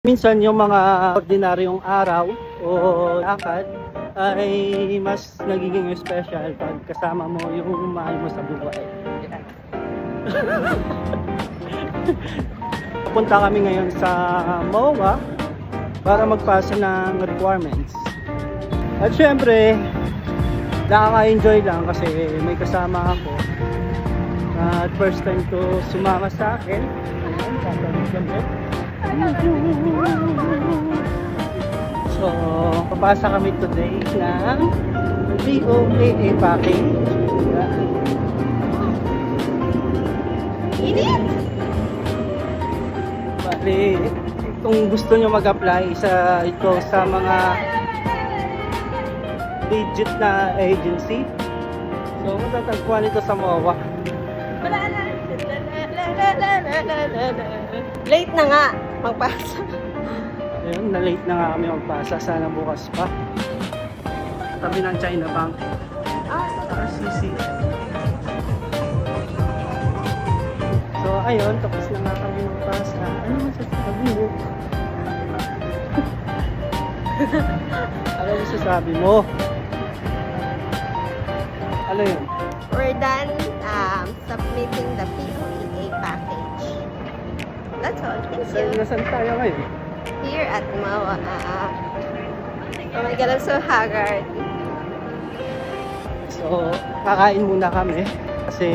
Minsan yung mga ordinaryong araw o lakad ay mas nagiging special pag kasama mo yung mahal mo sa buhay. Punta kami ngayon sa MOA para magpasa ng requirements. At syempre, nakaka-enjoy lang kasi may kasama ako. At first time to sumama sa akin. Ayan, sasabi syempre. So, papasa kami today ng DOAA package. Init! Bali, kung gusto nyo mag-apply ito sa mga legit na agency, so matatagpuan ito sa MOA. Late na nga magpasa. Ayun, na-late na nga kami magpasa. Sana bukas pa. Tabi ng China Bank. RCC. So, ayun. Tapos na nga kami magpasa. Ano masasabi mo? Ano masasabi mo? Ano yun? We're done submitting the POEA package. That's all. Thank you. Nasaan tayo ngayon? Here at MOA. Oh my God, I'm so haggard. So, kakain muna kami. Kasi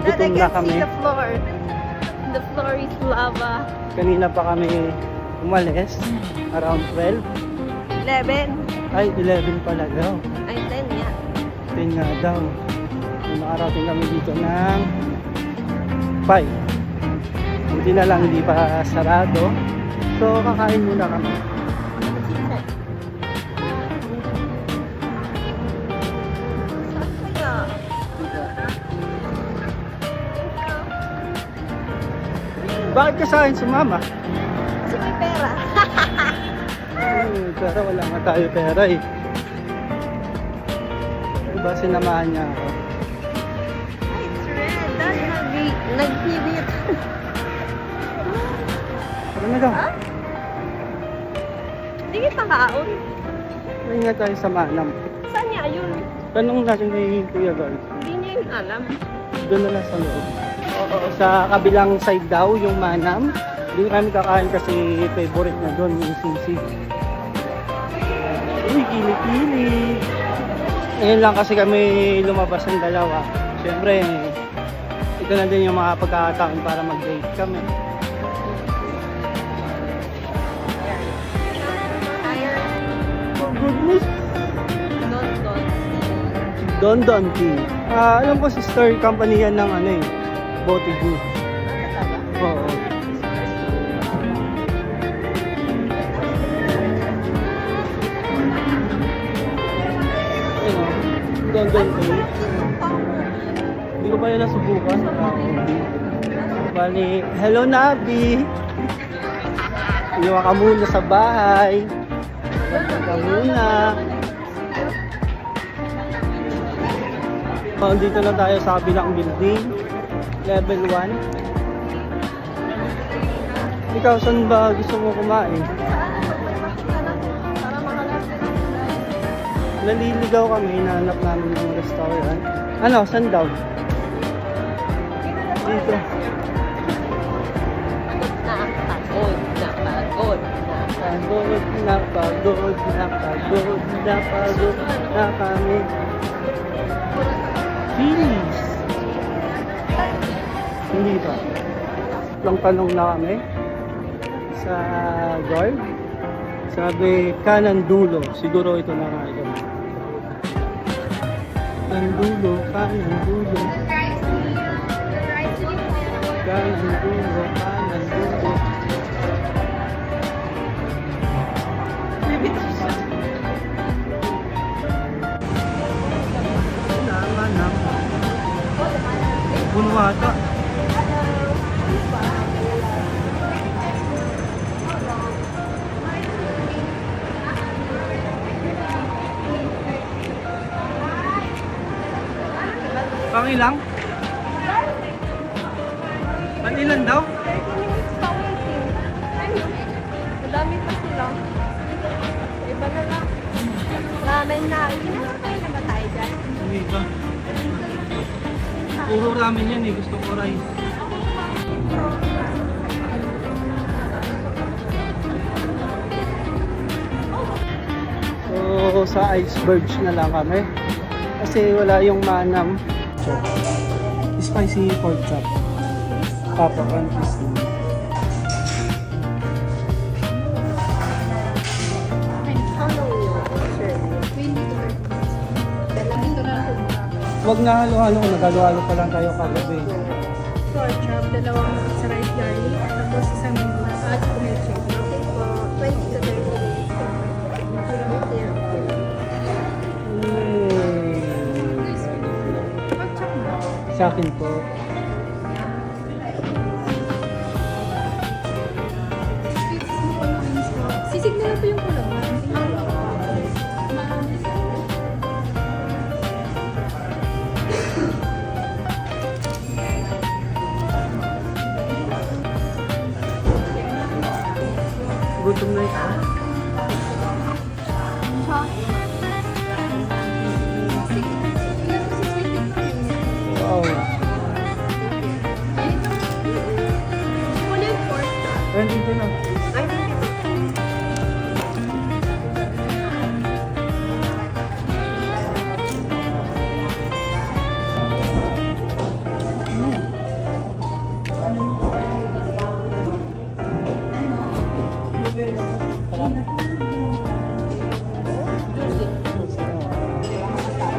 Dad, I gutom na can kami. see the floor. The floor is lava. Kanina pa kami umalis. Around 12. 11. Ay, 11 pala daw. Ay, 10 nga. 10 nga daw. Nakarating kami dito ng 5. Hindi na lang, hindi pa sarado. So, kakain muna kami. Bakit ka sa akin sumama? Kasi may pera. Pero wala nga tayo pera eh. Diba sinamahan niya ako? Ay, it's red. Dahil nag-hibit. Ano na daw? Ha? Hindi kita kaon. May nga tayo sa Manam. Saan niya yun? Tanong natin kay Kuya Gal. Hindi niya yun alam. Doon na lang sa loob. Oo, sa kabilang side daw, yung Manam. Doon kami kakain kasi favorite na doon, yung sisig. Uy, kilikili. Ngayon lang kasi kami lumabas ng dalawa. Siyempre, ito na din yung mga pagkakataon para mag-date kami. Higher. Oh goodness! Don. Don Tea. Alam ko, sister company yan ng ano eh, Botigu. Oo. Don Tea. Hindi ko pa yun nasubukan. Bali, hello Nabi! Iwan ka muna sa bahay. Iwan ka muna. Dito na tayo sa kabilang building. Level 1. Ikaw, saan ba gusto mo kumain? Naliligaw kami, hinahanap namin ng restaurant. Ano, saan daw? Dito. Pagod Na kami. Feelings. Hindi ba? Lang tanong na kami sa guard. Sabi, kanan dulo. Siguro ito na nga ito. Kanan dulo, kanan dulo. Kanan dulo, kanan dulo. Puno ata. Pangilang? Panilan daw? 30 minutes pa waiting. Dami pa sila. Iba na lang. Ramen na. Kinakakain na ba tayo dyan? Hindi ka. Puro ramen yan eh. Gusto ko rice. So, sa icebergs na lang kami. Kasi wala yung manam. Spicy pork chop. Papa and fish. How long you serve? 20 to 30 minutes. Huwag na halo-halo. Nagalo-halo pa lang tayo kagabi. Pork chop, dalawang sa rice garlic, tapos isang at kumeche. Okay po. 20 to 30 minutes. Thank you. Pork chop na. Sa akin po. Sisig na lang po yung kulang. Gutom na ito. Wow. Ano yung pork? 20 na. Ay, hindi po.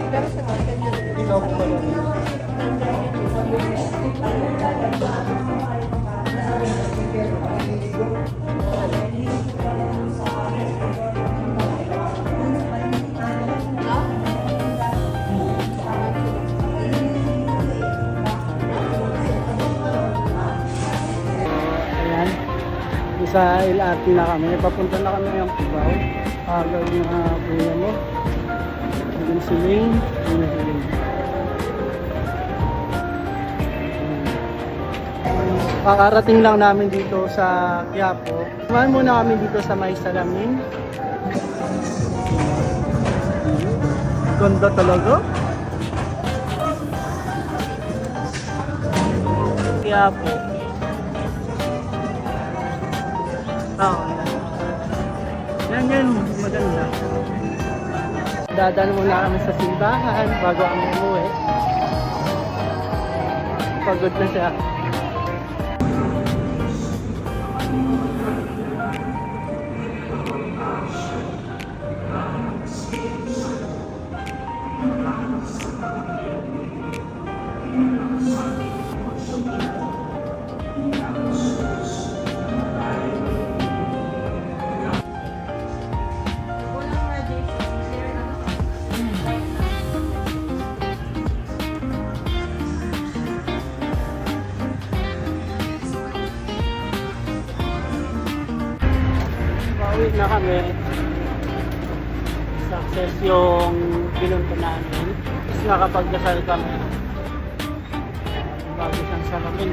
Pero sa akin, Ikaw po pala. Ayan. Sa LRT na kami. Papunta na kami ng Cubao. Agaw yung kuya mo. Yung si Lane. Yung si Lane. Kakarating lang namin dito sa Quiapo. Kumain muna kami dito sa May Salamin. Ganda talaga. Quiapo. Oo. Yan. Maganda. Dadaan muna kami sa simbahan bago kami umuwi. Pagod na siya. Pauwi na kami. Success yung pinunta namin. Tapos nakapagdasal kami. Bago siyang salamin.